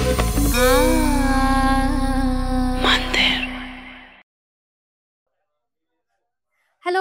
Hello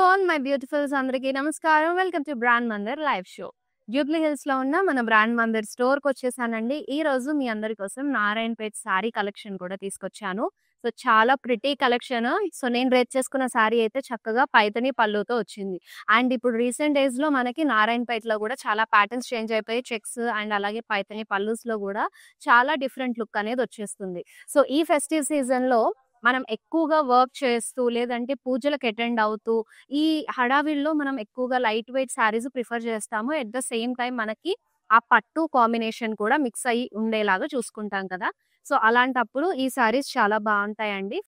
all my beautifuls అందరికీ నమస్కారం. Welcome to brand Mandir live show. Jubilee hills లో ఉన్న మన బ్రాండ్ మందిర్ స్టోర్ కి వచ్చేసానండి. ఈ రోజు మీ అందరి కోసం నారాయణపేట్ సారీ కలెక్షన్ కూడా తీసుకొచ్చాను. సో చాలా ప్రిటీ కలెక్షన్. సో నేను రేట్ చేసుకున్న సారీ అయితే చక్కగా పైతని పళ్ళుతో వచ్చింది. అండ్ ఇప్పుడు రీసెంట్ డేస్ లో మనకి నారాయణపేట్ లో కూడా చాలా ప్యాటర్న్స్ చేంజ్ అయిపోయి చెక్స్ అండ్ అలాగే పైతని పళ్ళుస్ లో కూడా చాలా డిఫరెంట్ లుక్ అనేది వచ్చేస్తుంది. సో ఈ ఫెస్టివ్ సీజన్ లో మనం ఎక్కువగా వర్క్ చేస్తూ లేదంటే పూజలకు అటెండ్ అవుతూ ఈ హడావిడిలో మనం ఎక్కువగా లైట్ వెయిట్ శారీస్ ప్రిఫర్ చేస్తాము. ఎట్ ద సేమ్ టైం మనకి ఆ పట్టు కాంబినేషన్ కూడా మిక్స్ అయ్యి ఉండేలాగా చూసుకుంటాం కదా. సో అలాంటప్పుడు ఈ శారీస్ చాలా బాగుంటాయండి.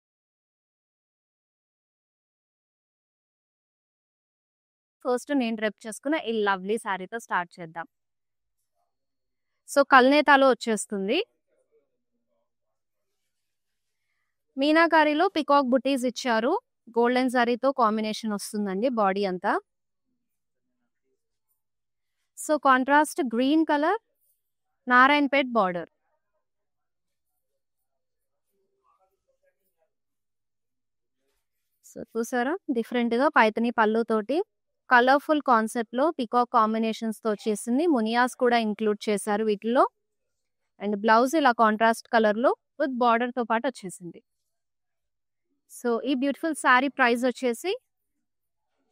ఫస్ట్ నేను డ్రెప్ చేసుకున్న ఈ లవ్లీ శారీతో స్టార్ట్ చేద్దాం. సో కల్నేతాలో వచ్చేస్తుంది. మీనాకారిలో పికాక్ బుటీస్ ఇచ్చారు. గోల్డెన్ జరీతో కాంబినేషన్ వస్తుందండి బాడీ అంతా. So contrast green colour Narayanpet border. So చూసారా డిఫరెంట్ గా పైతని పళ్ళు తోటి కలర్ఫుల్ కాన్సెప్ట్ లో పికాక్ కాంబినేషన్స్ తో వచ్చేసింది. మునియాస్ కూడా ఇంక్లూడ్ చేశారు వీటిలో. అండ్ బ్లౌజ్ ఇలా కాంట్రాస్ట్ కలర్ లో విత్ బార్డర్ తో పాటు వచ్చేసింది. సో ఈ బ్యూటిఫుల్ సారీ ప్రైస్ వచ్చేసి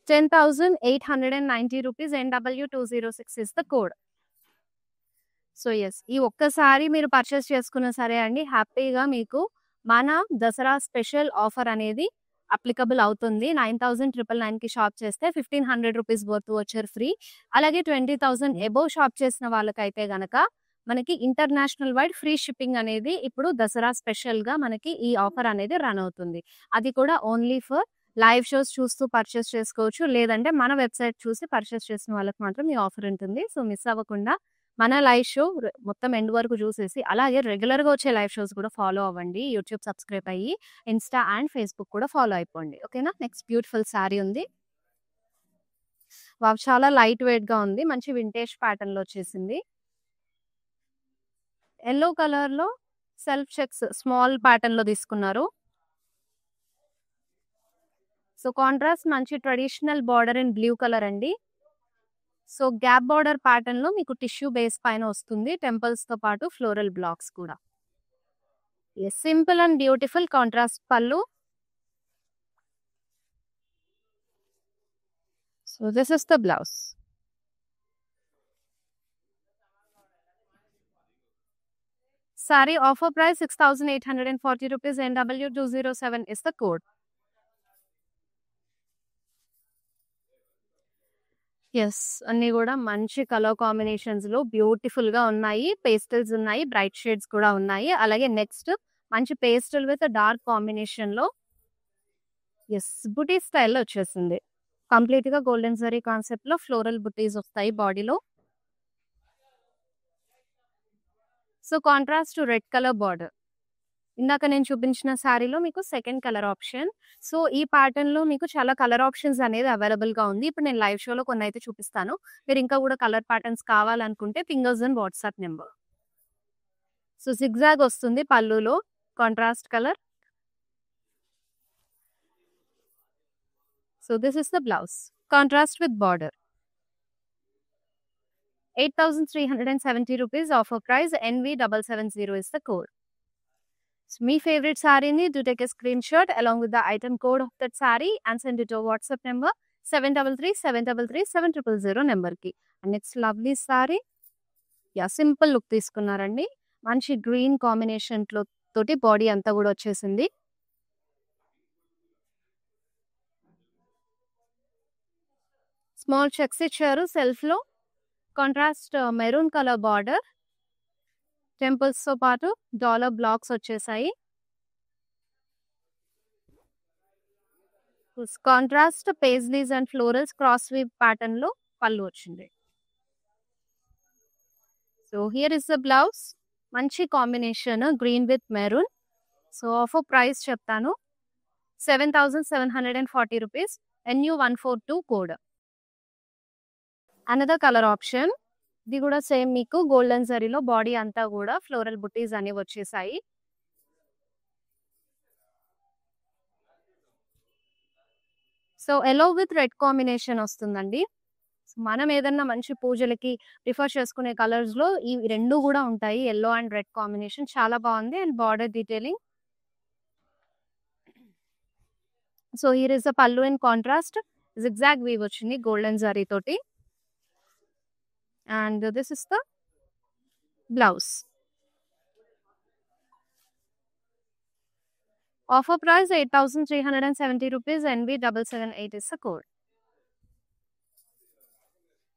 10,890 rupees. NW206 is the code. So yes ఈ ఒక్కసారి మీరు పర్చేస్ చేసుకున్నా సరే అండి హ్యాపీగా మీకు మన దసరా స్పెషల్ ఆఫర్ అనేది అప్లికబుల్ అవుతుంది. 9,999 కి షాప్ చేస్తే 1,500 రూపీస్ వర్త్ వచ్చర్ ఫ్రీ. అలాగే 20,000 అబోవ్ షాప్ చేసిన వాళ్ళకైతే గనక మనకి ఇంటర్నేషనల్ వైడ్ ఫ్రీ షిప్పింగ్ అనేది ఇప్పుడు దసరా స్పెషల్ గా మనకి ఈ ఆఫర్ అనేది రన్ అవుతుంది. అది కూడా ఓన్లీ ఫర్ లైవ్ షోస్ చూస్తూ పర్చేస్ చేసుకోవచ్చు. లేదంటే మన వెబ్సైట్ చూసి పర్చేస్ చేసిన వాళ్ళకి మాత్రం ఈ ఆఫర్ ఉంటుంది. సో మిస్ అవ్వకుండా మన లైవ్ షో మొత్తం ఎండ్ వరకు చూసేసి అలాగే రెగ్యులర్ గా వచ్చే లైవ్ షోస్ కూడా ఫాలో అవ్వండి. యూట్యూబ్ సబ్స్క్రైబ్ అయ్యి ఇన్స్టా అండ్ ఫేస్బుక్ కూడా ఫాలో అయిపోండి. ఓకేనా. నెక్స్ట్ బ్యూటిఫుల్ శారీ ఉంది. వావ్ చాలా లైట్ వెయిట్ గా ఉంది. మంచి వింటేజ్ ప్యాటర్న్ లో వచ్చేసింది. ఎల్లో కలర్ లో సెల్ఫ్ చెక్స్ స్మాల్ ప్యాటర్న్ లో తీసుకున్నారు. సో కాంట్రాస్ట్ మంచి traditional border in blue colour అండి. సో గ్యాప్ బార్డర్ ప్యాటర్న్ లో మీకు టిష్యూ బేస్ పైన వస్తుంది. టెంపుల్స్ తో పాటు ఫ్లోరల్ బ్లాక్స్ కూడా. Simple and beautiful contrast pallu. So this is the blouse. Saree offer price 6,840 rupees. NW207 is the code. Yes అన్ని కూడా మంచి కలర్ కాంబినేషన్స్ లో బ్యూటిఫుల్ గా ఉన్నాయి. పేస్టల్స్ ఉన్నాయి, బ్రైట్ షేడ్స్ కూడా ఉన్నాయి. అలాగే నెక్స్ట్ మంచి పేస్టల్ విత్ డార్క్ కాంబినేషన్ లో ఎస్ బుటీ స్టైల్లో వచ్చేసింది. కంప్లీట్ గా గోల్డెన్ జరీ కాన్సెప్ట్ లో ఫ్లోరల్ బుటీస్ వస్తాయి బాడీలో. So contrast red colour border. ఇందాక నేను చూపించిన శారీలో మీకు సెకండ్ కలర్ ఆప్షన్. సో ఈ ప్యాటర్న్ లో మీకు చాలా కలర్ ఆప్షన్స్ అనేది అవైలబుల్ గా ఉంది. ఇప్పుడు నేను లైవ్ షోలో కొన్ని అయితే చూపిస్తాను. మీరు ఇంకా కూడా కలర్ ప్యాటర్న్స్ కావాలనుకుంటే fingers and WhatsApp number. So zigzag వస్తుంది పళ్ళులో contrast colour. So this is the blouse contrast with border. 8,370 rupees offer price. NV770 is the code. So మీ ఫేవరెట్ సారీని do take a screenshot along with the item code of that saree and send it to WhatsApp number 733-733-7000 number కి. And next lovely sari. Yeah simple look తీసుకున్నారండి. మంచి green combination తోటి body అంతా కూడా వచ్చేసింది. Small checks ఇచ్చారు self లో. Contrast maroon colour border. Temples తో పాటు డాలర్ బ్లాక్స్ వచ్చేసాయి. Contrast paisleys and florals cross weave pattern లో పళ్ళు వచ్చింది. So here is the blouse. మంచి combination green with maroon. So offer price చెప్తాను 7,740 rupees. NU142 code. Another color option ఇది కూడా సేమ్ మీకు గోల్డెన్ జరీలో బాడీ అంతా కూడా ఫ్లోరల్ బుటీస్ అనేవి వచ్చేసాయి. So yellow with red combination వస్తుందండి. మనం ఏదన్నా మంచి పూజలకి ప్రిఫర్ చేసుకునే కలర్స్ లో ఈ రెండు కూడా ఉంటాయి. ఎల్లో అండ్ రెడ్ కాంబినేషన్ చాలా బాగుంది. And border detailing. So here is the పల్లు ఇన్ కాంట్రాస్ట్ zigzag వీవ్ వచ్చింది గోల్డెన్ జరీ తోటి. And this is the blouse. Offer price 8,370 rupees. NV778 is the code.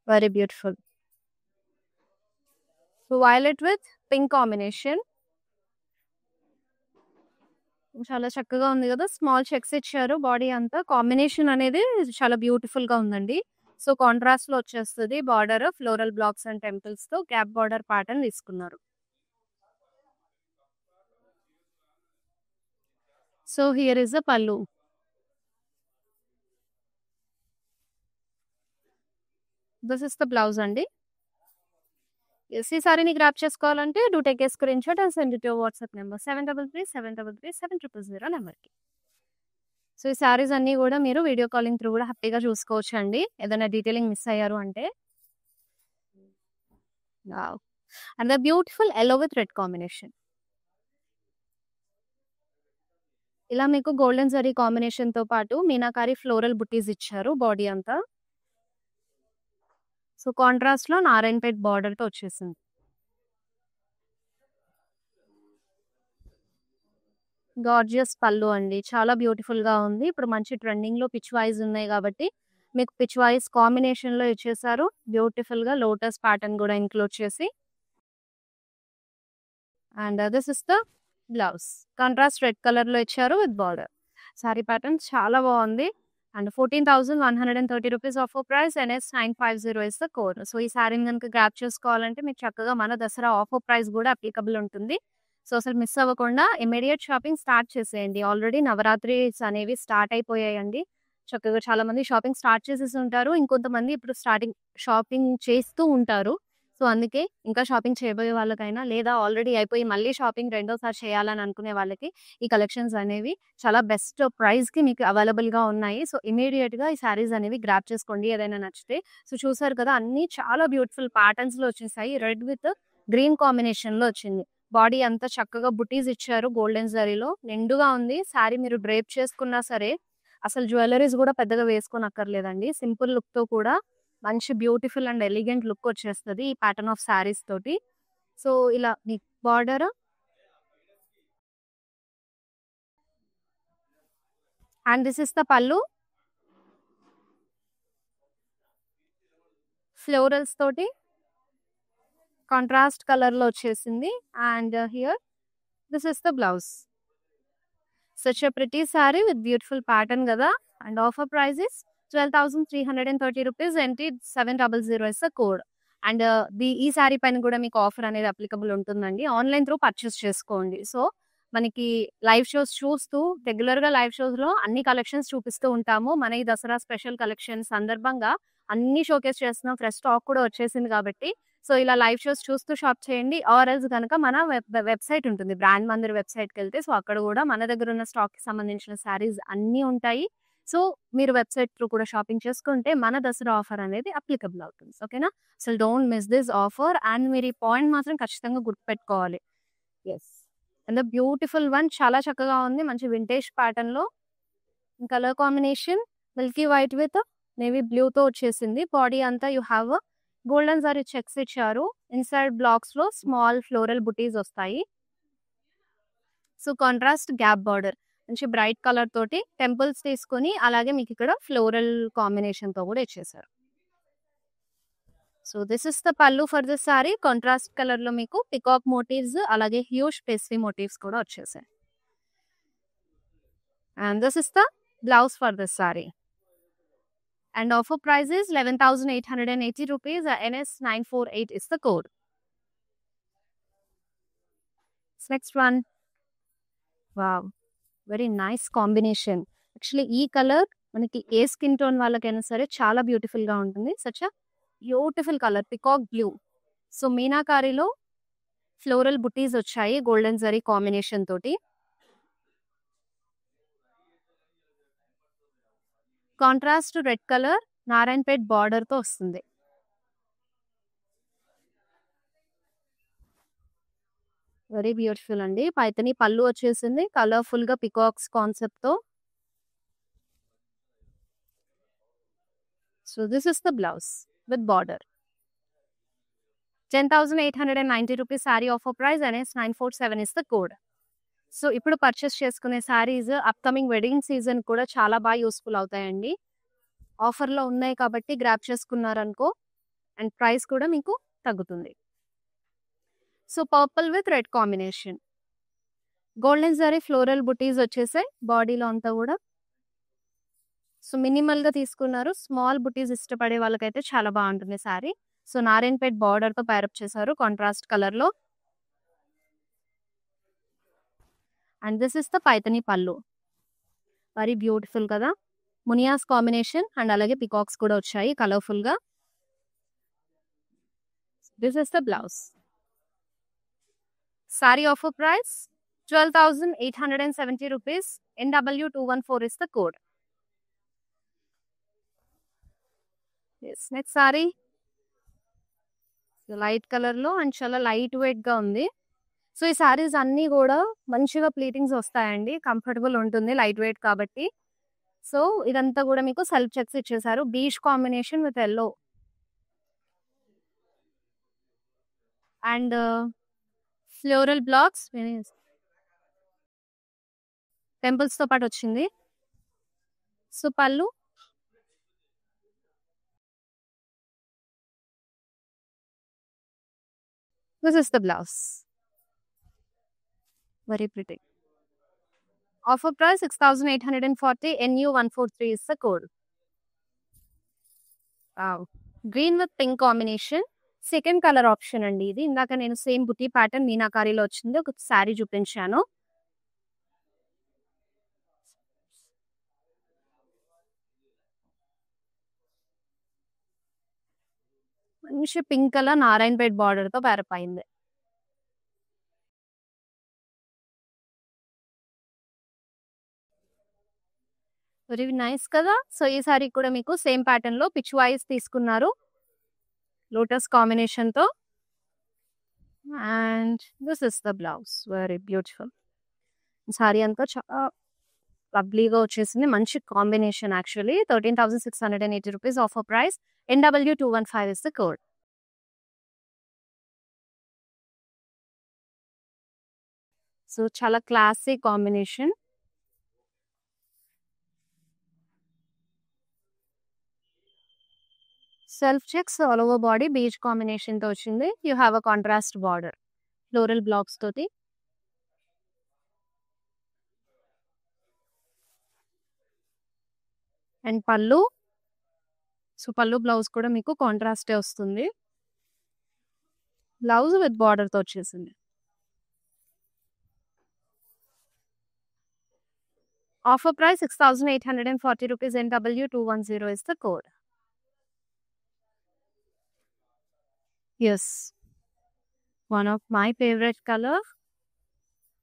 Very beautiful. So violet with pink combination. చాలా చక్కగా ఉంది కదా. Small checks ఇచ్చారు. Body అంతా combination అనేది చాలా బ్యూటిఫుల్ గా ఉందండి. సో కాంట్రాస్ట్ లో వచ్చేస్తుంది. Border floral blocks and temples తో గ్యాప్ బార్డర్ ప్యాటర్న్ తీసుకున్నారు. సో హియర్ ఇస్ ద పల్లు. దిస్ ఇస్ ద బ్లౌజ్ అండి. ఈ సారీని గ్రాప్ చేసుకోవాలంటే do take a screen shot and send it to WhatsApp number 7337337000 నెంబర్కి. సో ఈ సారీస్ అన్ని కూడా మీరు వీడియో కాలింగ్ త్రూ కూడా హ్యాపీగా చూసుకోవచ్చు అండి. ఏదైనా డీటెయిలింగ్ మిస్ అయ్యారు అంటే. And the beautiful yellow with red combination. ఇలా మీకు గోల్డెన్ జరీ కాంబినేషన్ తో పాటు మీనాకారి ఫ్లోరల్ బుటీస్ ఇచ్చారు బాడీ అంతా. సో కాంట్రాస్ట్ లో నారాయణపేట్ బార్డర్ తో వచ్చేసింది. గార్జియస్ పల్లు అండి. చాలా బ్యూటిఫుల్ గా ఉంది. ఇప్పుడు మంచి ట్రెండింగ్ లో పిచ్ వైజ్ ఉన్నాయి కాబట్టి మీకు పిచ్ వైజ్ కాంబినేషన్ లో ఇచ్చేసారు. బ్యూటిఫుల్ గా లోటస్ ప్యాటర్న్ కూడా ఇంక్లూడ్ చేసి. And this is the blouse. Contrast red colour లో ఇచ్చారు విత్ బార్డర్. సారీ ప్యాటర్న్ చాలా బాగుంది. And 14,130 rupees offer price. NS950 is the code. So ఈ సారీని కనుక గ్రాప్ చేసుకోవాలంటే మీకు చక్కగా మన దసరా ఆఫర్ ప్రైస్ కూడా అప్లికబుల్ ఉంటుంది. సో అసలు మిస్ అవ్వకుండా ఇమీడియట్ షాపింగ్ స్టార్ట్ చేసేయండి. ఆల్రెడీ నవరాత్రిస్ అనేవి స్టార్ట్ అయిపోయాయండి. చక్కగా చాలా మంది షాపింగ్ స్టార్ట్ చేసేసి ఉంటారు. ఇంకొంతమంది ఇప్పుడు షాపింగ్ చేస్తూ ఉంటారు. సో అందుకే ఇంకా షాపింగ్ చేయబోయే వాళ్ళకైనా లేదా ఆల్రెడీ అయిపోయి మళ్ళీ షాపింగ్ రెండోసారి చేయాలని అనుకునే వాళ్ళకి ఈ కలెక్షన్స్ అనేవి చాలా బెస్ట్ ప్రైస్ కి మీకు అవైలబుల్ గా ఉన్నాయి. సో ఇమీడియట్ గా ఈ సారీస్ అనేవి గ్రాప్ చేసుకోండి ఏదైనా నచ్చితే. సో చూసారు కదా అన్ని చాలా బ్యూటిఫుల్ ప్యాటర్న్స్ లో వచ్చేసాయి. రెడ్ విత్ గ్రీన్ కాంబినేషన్ లో వచ్చింది. బాడీ అంతా చక్కగా బుటీస్ ఇచ్చారు గోల్డెన్ జరీలో. నిండుగా ఉంది. సారీ మీరు డ్రేప్ చేసుకున్నా సరే అసలు జ్యువెలరీస్ కూడా పెద్దగా వేసుకోనక్కర్లేదండి. సింపుల్ లుక్ తో కూడా మంచి బ్యూటిఫుల్ అండ్ ఎలిగెంట్ లుక్ వచ్చేస్తుంది ఈ ప్యాటర్న్ ఆఫ్ సారీస్ తోటి. సో ఇలా మీకు border and this is the pallu. Florals తోటి కాంట్రాస్ట్ కలర్ లో వచ్చేసింది. And here this is the blouse. Such a pretty sari with beautiful pattern కదా. And offer price is 12,330 rupees. NT700 is the code. And ఈ సారీ పైన కూడా మీకు ఆఫర్ అనేది applicable ఉంటుందండి. ఆన్లైన్ త్రూ పర్చేస్ చేసుకోండి. సో మనకి లైవ్ షోస్ చూస్తూ రెగ్యులర్ గా లైవ్ షోస్ లో అన్ని కలెక్షన్స్ చూపిస్తూ ఉంటాము. మన ఈ దసరా స్పెషల్ కలెక్షన్ సందర్భంగా అన్ని షోకేస్ చేస్తున్నాం. ఫ్రెష్ స్టాక్ కూడా వచ్చేసింది కాబట్టి సో ఇలా లైవ్ షోస్ చూస్తూ షాప్ చేయండి. ఆర్ ఎల్స్ కనుక మన వెబ్సైట్ ఉంటుంది బ్రాండ్ మందిర్ వెబ్సైట్కి వెళ్తే సో అక్కడ కూడా మన దగ్గర ఉన్న స్టాక్ కి సంబంధించిన శారీస్ అన్ని ఉంటాయి. సో మీరు వెబ్సైట్ త్రూ కూడా షాపింగ్ చేసుకుంటే మన దసరా ఆఫర్ అనేది అప్లికబుల్ అవుతుంది. ఓకేనా. అసలు don't miss this offer. And మీరు ఈ పాయింట్ మాత్రం ఖచ్చితంగా గుర్తుపెట్టుకోవాలి. Yes and beautiful one. చాలా చక్కగా ఉంది. మంచి వింటేజ్ ప్యాటర్న్ లో colour combination milky white with navy blue తో వచ్చేసింది. బాడీ అంతా you have golden saree checks ఇచ్చారు. ఇన్సైడ్ బ్లాక్స్ లో స్మాల్ ఫ్లోరల్ బుటీస్ వస్తాయి. సో కాంట్రాస్ట్ గ్యాప్ బార్డర్ మంచి బ్రైట్ కలర్ తోటి టెంపుల్స్ తీసుకొని అలాగే మీకు ఇక్కడ ఫ్లోరల్ కాంబినేషన్ తో కూడా ఇచ్చేసారు. సో దిస్ ఇస్ ద పల్లు for this sorry. Contrast colour లో మీకు పికాక్ మోటివ్స్ అలాగే హ్యూజ్ పేస్ట్రీ మోటివ్స్ కూడా వచ్చేసాయి. And this is the blouse for this sorry. And offer price is 11,880 rupees. NS948 is the code. Next one. Wow. Very nice combination. Actually, ఈ colour మనకి ఏ skin tone వాళ్ళకైనా సరే చాలా beautiful గా ఉంటుంది. Such a beautiful colour peacock blue. So మీనాకారిలో floral butis వచ్చాయి golden zari combination తోటి. Contrast red colour Narayanpet border తో వస్తుంది. వెరీ బ్యూటిఫుల్ అండి. పైతని పళ్ళు వచ్చేసింది కలర్ఫుల్ గా పికాక్స్ కాన్సెప్ట్ తో. So this is the blouse with border. 10,890 rupees sari offer price and 947 is the code. So ఇప్పుడు పర్చేస్ చేసుకునే శారీస్ అప్కమింగ్ వెడ్డింగ్ సీజన్ కూడా చాలా బాగా యూస్ఫుల్ అవుతాయండి. ఆఫర్లో ఉన్నాయి కాబట్టి గ్రాప్ చేసుకున్నారనుకో అండ్ ప్రైస్ కూడా మీకు తగ్గుతుంది. So purple with red combination, golden zari floral బుటీస్ వచ్చేసాయి బాడీలో అంతా కూడా. సో మినిమల్ గా తీసుకున్నారు. స్మాల్ బుటీస్ ఇష్టపడే వాళ్ళకైతే చాలా బాగుంటుంది శారీ. సో నారాయణపేట్ బార్డర్ తో ప్యారప్ చేశారు కాంట్రాస్ట్ కలర్ లో. And this is the Paithani పళ్ళు. వెరీ బ్యూటిఫుల్ కదా, మునియాస్ కాంబినేషన్ అండ్ అలాగే పికాక్స్ కూడా వచ్చాయి కలర్ఫుల్ గా. This is the blouse. Sari offer price 12,870 rupees. NW214 is the code. Next sorry light colour లో అండ్ చాలా లైట్ వెయిట్ గా ఉంది. సో ఈ సారీస్ అన్ని కూడా మంచిగా ప్లీటింగ్స్ వస్తాయండి, కంఫర్టబుల్ ఉంటుంది లైట్ వెయిట్ కాబట్టి. సో ఇదంతా కూడా మీకు సెల్ఫ్ చెక్స్ ఇచ్చేసారు. Beach combination with yellow and floral blocks temples తో పాటు వచ్చింది. సో పళ్ళు, this is the blouse. Very pretty. Offer price 6,840. NU143 is the code. Green with pink combination, second colour option అండి ఇది. ఇందాక నేను సేమ్ బుటీ pattern మీనాకారిలో వచ్చింది ఒక శారీ చూపించాను. మంచి పింక్ కలర్ నారాయణపేట్ బార్డర్ తో ప్యారప్ అయింది. వెరీ నైస్ కదా. సో ఈ సారీ కూడా మీకు సేమ్ ప్యాటర్న్ లో పిచ్ వైస్ తీసుకున్నారు లోటస్ కాంబినేషన్ తో. And this is the blouse. Very beautiful. Sari అంతా చాలా లవ్లీగా వచ్చేసింది, మంచి combination actually. 13,680 rupees offer price. NW215 is the code. So చాలా classy combination. Self checks all over body బీచ్ కాంబినేషన్ తో వచ్చింది. You have a contrast border floral blocks తోటి. అండ్ పళ్ళు, సో పళ్ళు బ్లౌజ్ కూడా మీకు కాంట్రాస్టే వస్తుంది. బ్లౌజ్ విత్ బార్డర్ తో వచ్చేసింది. Offer price 6,840 rupees. NW210 is the code. Yes, one of my favorite color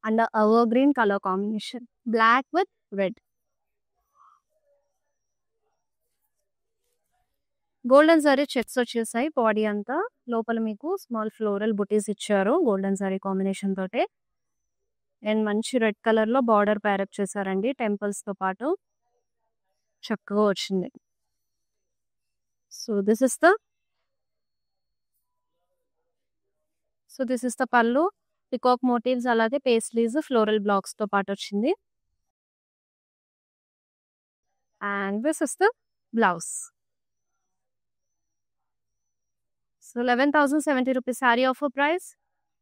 and the evergreen color combination, black with red. Golden zari checks వచ్చేసాయి body అంతా. లోపల మీకు స్మాల్ ఫ్లోరల్ బుటీస్ ఇచ్చారు గోల్డెన్ జరీ కాంబినేషన్ తోటే. And మంచి red colour లో border ప్యారప్ చేశారండి టెంపుల్స్ తో పాటు, చక్కగా వచ్చింది. So this is the pallu, peacock motifs అలాగే పేస్లీస్ ఫ్లోరల్ బ్లాక్స్ తో పాటు వచ్చింది. And this is the blouse. So 11,070 rupees sari offer price.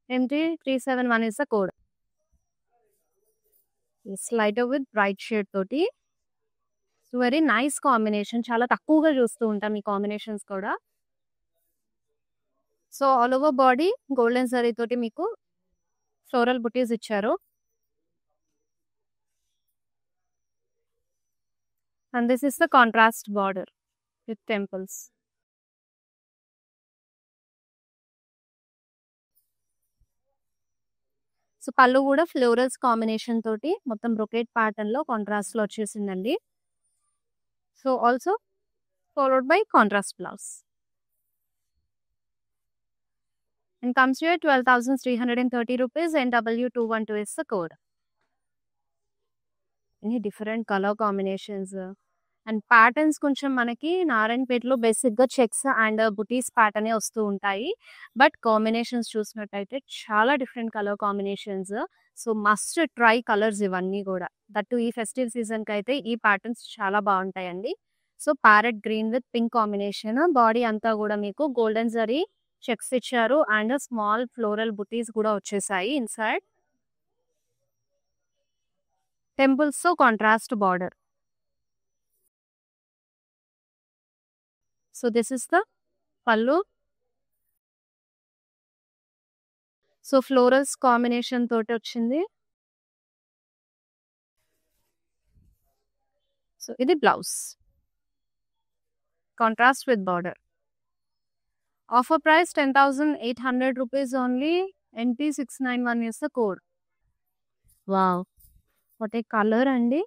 MT371 is the code. Lighter with bright shade తోటి. సో వెరీ నైస్ కాంబినేషన్, చాలా తక్కువగా చూస్తూ ఉంటాం ఈ కాంబినేషన్స్ కూడా. So all over body golden zari తోటి మీకు ఫ్లోరల్ బుటీస్ ఇచ్చారు. And this is the contrast border with temples. So పళ్ళు కూడా ఫ్లోరల్స్ కాంబినేషన్ తోటి మొత్తం బ్రొకేట్ ప్యాటర్న్ లో కాంట్రాస్ట్ లో వచ్చేసిందండి. So also followed by contrast blouse and comes to 12,330 rupees and W212 is the code. Any different color combinations and patterns కొంచెం మనకి నారాయణపేటలో basic గా చెక్స్ అండ్ బుటీస్ ప్యాటర్న్ వస్తూ ఉంటాయి. బట్ కాంబినేషన్స్ చూసినట్టయితే చాలా different colour combinations. So must try colours ఇవన్నీ కూడా. That ఈ ఫెస్టివ్ సీజన్ కి అయితే ఈ ప్యాటర్న్స్ చాలా బాగుంటాయండి. So parrot green with pink combination, body అంతా కూడా మీకు గోల్డెన్ జరీ చెక్స్ ఇచ్చారు అండ్ స్మాల్ ఫ్లోరల్ బుటీస్ కూడా వచ్చేసాయి ఇన్సైడ్. టెంపుల్స్ తో contrast border. So this is the పళ్ళు. సో ఫ్లోరల్స్ కాంబినేషన్ తోటి వచ్చింది. సో ఇది blouse contrast with border. Offer price 10,800 rupees only. NT691 is the code. Wow, what a colour అండి.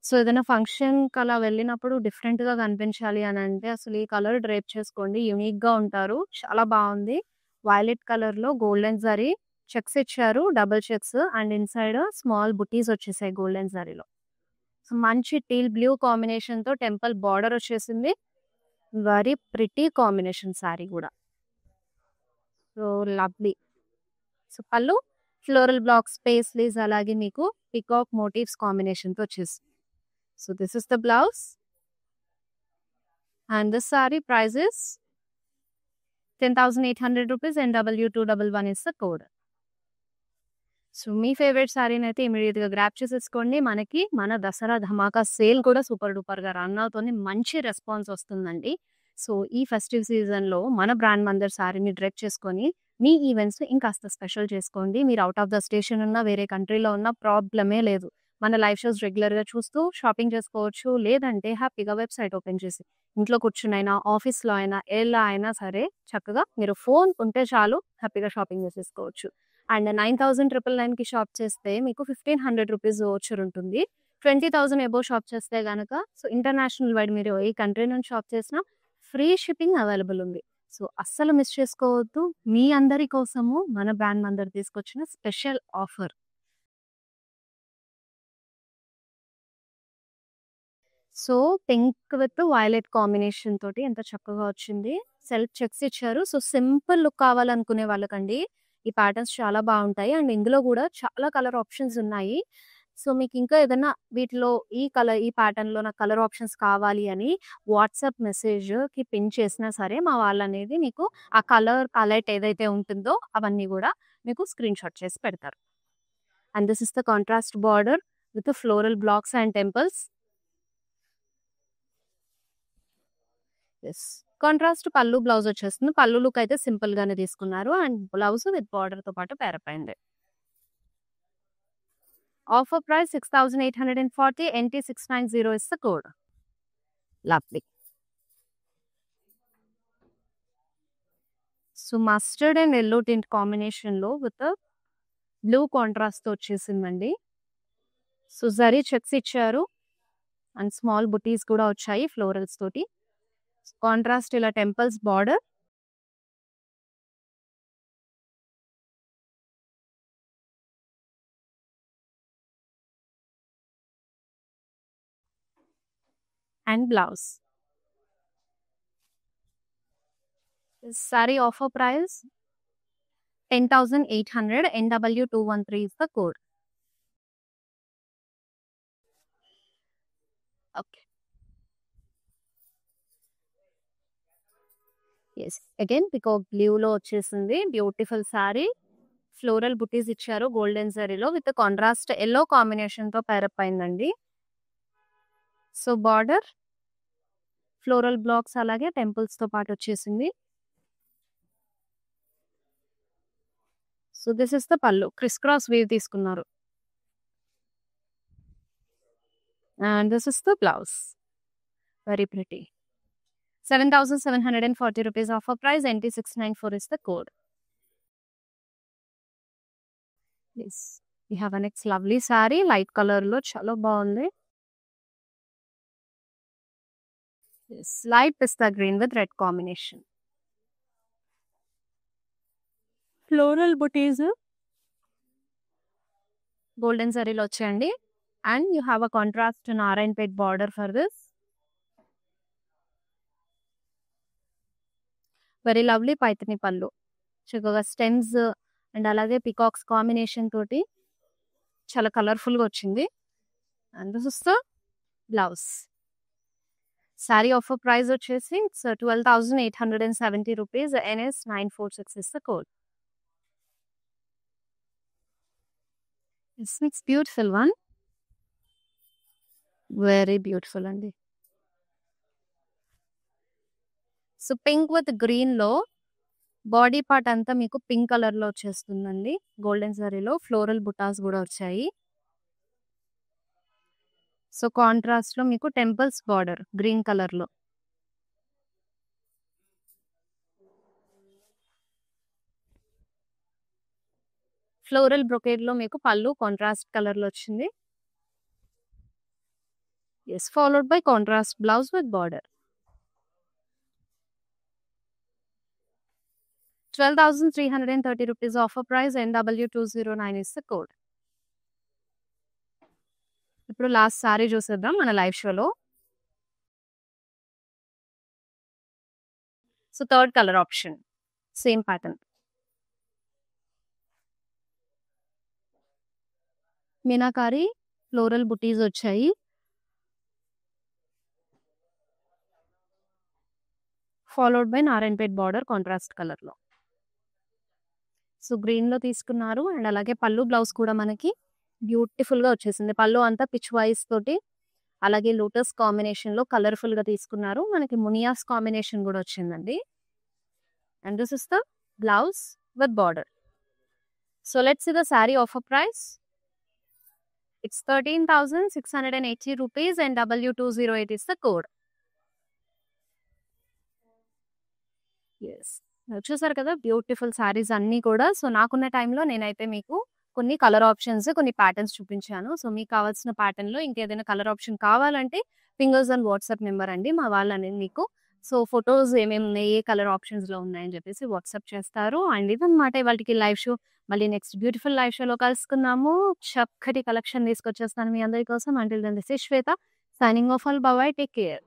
So ఏదైనా function అలా వెళ్ళినప్పుడు డిఫరెంట్ గా కనిపించాలి అని అంటే అసలు ఈ కలర్ డ్రేప్ చేసుకోండి, యూనిక్ గా ఉంటారు. చాలా బాగుంది. వైలెట్ కలర్ లో గోల్డెన్ జరీ చెక్స్ ఇచ్చారు, double checks and inside small butis వచ్చేసాయి గోల్డెన్ జరీలో. సో మంచి టీల్ బ్లూ కాంబినేషన్ తో టెంపుల్ బార్డర్ వచ్చేసింది. వెరీ ప్రిటీ కాంబినేషన్ సారీ కూడా. So lovely. So pallu floral blocks, paisleys, అలాగే మీకు పికాక్ మోటివ్స్ కాంబినేషన్ తో వచ్చేసి. So this is the blouse and this sari price is 10,800 rupees and W211 is the code. So మీ favourite సారీని అయితే immediate గా గ్రాప్ చేసేసుకోండి. మనకి మన దసరా ధమాకా సేల్ కూడా సూపర్ డూపర్ గా రన్ అవుతుంది. మంచి రెస్పాన్స్ వస్తుందండి. సో ఈ ఫెస్టివ్ సీజన్ లో మన బ్రాండ్ మందర్ సారీని డ్రెప్ చేసుకొని మీ ఈవెంట్స్ ఇంకాస్త స్పెషల్ చేసుకోండి. మీరు అవుట్ ఆఫ్ ద స్టేషన్ ఉన్నా, వేరే కంట్రీలో ఉన్న ప్రాబ్లమే లేదు. మన లైవ్ షోస్ రెగ్యులర్ గా చూస్తూ షాపింగ్ చేసుకోవచ్చు. లేదంటే హ్యాపీగా వెబ్సైట్ ఓపెన్ చేసి ఇంట్లో కూర్చునైనా, ఆఫీస్ లో అయినా, ఎలా అయినా సరే చక్కగా మీరు ఫోన్ ఉంటే చాలు హ్యాపీగా షాపింగ్ చేసేసుకోవచ్చు. అండ్ 9,999 కి షాప్ చేస్తే మీకు 1,500 రూపీస్ ఓచర్ ఉంటుంది. 20,000 అబోవ్ షాప్ చేస్తే గనక సో ఇంటర్నేషనల్ వైడ్ మీరు ఏ కంట్రీ నుంచి షాప్ చేసినా ఫ్రీ షిప్పింగ్ అవైలబుల్ ఉంది. సో అస్సలు మిస్ చేసుకోవద్దు. మీ అందరి కోసము మన బ్రాండ్ మందర్ తీసుకొచ్చిన special offer. So pink with violet combination తోటి ఎంత చక్కగా వచ్చింది. సెల్ఫ్ చెక్స్ ఇచ్చారు. సో సింపుల్ లుక్ కావాలనుకునే వాళ్ళకండి ఈ ప్యాటర్న్స్ చాలా బాగుంటాయి. అండ్ ఇందులో కూడా చాలా కలర్ ఆప్షన్స్ ఉన్నాయి. సో మీకు ఇంకా ఏదైనా వీటిలో ఈ ప్యాటర్న్ లో నాకు కలర్ ఆప్షన్స్ కావాలి అని వాట్సాప్ మెసేజ్ కి పిన్ చేసినా సరే మా వాళ్ళు అనేది మీకు ఆ కలర్ ప్యాలెట్ ఏదైతే ఉంటుందో అవన్నీ కూడా మీకు స్క్రీన్ షాట్ చేసి పెడతారు. And this is the contrast border with floral blocks and temples. Contrast పళ్ళు బ్లౌజ్ వచ్చేస్తుంది. పళ్ళు లుక్ అయితే సింపుల్ గానే తీసుకున్నారు అండ్ బ్లౌజ్ విత్ బార్డర్ తో పాటు పేరపోయింది. Offer price 6,840. NT690 is the code. Lovely. So mustard and yellow tint combination లో విత్ బ్లూ కాంట్రాస్ట్ తో వచ్చేసిందండి. సో జరీ చెక్స్ ఇచ్చారు అండ్ స్మాల్ బుటీస్ కూడా వచ్చాయి ఫ్లోరల్స్ తోటి. కాంట్రాస్ట్ ఇలా temples border and blouse. Sari offer price 10,800. NW213 is the code. Okay. Yes, again peacock blue లో వచ్చేసింది. బ్యూటిఫుల్ సారీ. ఫ్లోరల్ బుటీస్ ఇచ్చారు గోల్డెన్ జరీలో విత్ కాంట్రాస్ట్ ఎల్లో కాంబినేషన్ తో పేరప్ అయిందండి. సో బార్డర్ ఫ్లోరల్ బ్లాక్స్ అలాగే టెంపుల్స్ తో పాటు వచ్చేసింది. So this is the pallu. Criss cross weave తీసుకున్నారు and this is the blouse. Very pretty. 7,740 rupees offer price. NT694 is the code. Yes. We have a next lovely saree light కలర్‌లో చాలా బావుంది. Yes. Light pista green with red combination. Floral బుటీస్ golden జరీలో వచ్చాయండి. And you have a contrast Narayanpet border for this. Very lovely Paithani పళ్ళు. చక్కగా stems and అలాగే peacocks combination తోటి చాలా కలర్‌ఫుల్‌గా వచ్చింది. And this is the blouse. Sari offer price వచ్చేసి it's 12,870 rupees. NS 946 is the code. It's beautiful one. Very beautiful అండి. So pink with గ్రీన్‌లో బాడీ పార్ట్ అంతా మీకు పింక్ కలర్‌లో వచ్చేస్తుందండి. గోల్డెన్ జరీలో ఫ్లోరల్ బుటాస్ కూడా వచ్చాయి. సో కాంట్రాస్ట్‌లో మీకు టెంపుల్స్ బార్డర్ గ్రీన్ కలర్‌లో. ఫ్లోరల్ బ్రొకేడ్‌లో మీకు పళ్ళు కాంట్రాస్ట్ కలర్‌లో వచ్చింది. Yes. Followed by contrast blouse with border. 12,330 rupees offer price. NW209 is the code. ఇప్పుడు లాస్ట్ సారీ చూసేద్దాం మన లైవ్ షోలో. So third colour option same pattern. Meenakari floral butis వచ్చాయి. Followed by Narayanpet border contrast కలర్‌లో. సో గ్రీన్‌లో తీసుకున్నారు అండ్ అలాగే పళ్ళు బ్లౌజ్ కూడా మనకి బ్యూటిఫుల్‌గా వచ్చేసింది. పళ్ళు అంతా పిచ్ వైస్ తోటి అలాగే లోటస్ కాంబినేషన్‌లో కలర్‌ఫుల్‌గా తీసుకున్నారు. మనకి మునియాస్ కాంబినేషన్ కూడా వచ్చిందండి. And this is the blouse with border. So let's see the saree offer price. It's 13,680 rupees. NW208 is the code. Yes. చూసారు కదా బ్యూటిఫుల్ సారీస్ అన్నీ కూడా. సో నాకున్న టైంలో నేనైతే మీకు కొన్ని కలర్ ఆప్షన్స్, కొన్ని ప్యాటర్న్స్ చూపించాను. సో మీకు కావాల్సిన ప్యాటర్న్‌లో ఇంకేదైనా కలర్ ఆప్షన్ కావాలంటే ఫింగర్స్ అండ్ వాట్సాప్ నెంబర్ అండి. మా వాళ్ళనేది మీకు సో ఫోటోస్ ఏమేమి ఉన్నాయి, ఏ కలర్ ఆప్షన్స్‌లో ఉన్నాయని చెప్పేసి వాట్సాప్ చేస్తారు. అండ్ ఇదన్నమాట ఇవాల్టికి లైవ్ షో. మళ్ళీ నెక్స్ట్ బ్యూటిఫుల్ లైవ్ షోలో కలుసుకుందాము. చక్కటి కలెక్షన్ తీసుకొచ్చేస్తాను మీ అందరి కోసం. Until then this is Shweta signing off. All bye bye. Take care.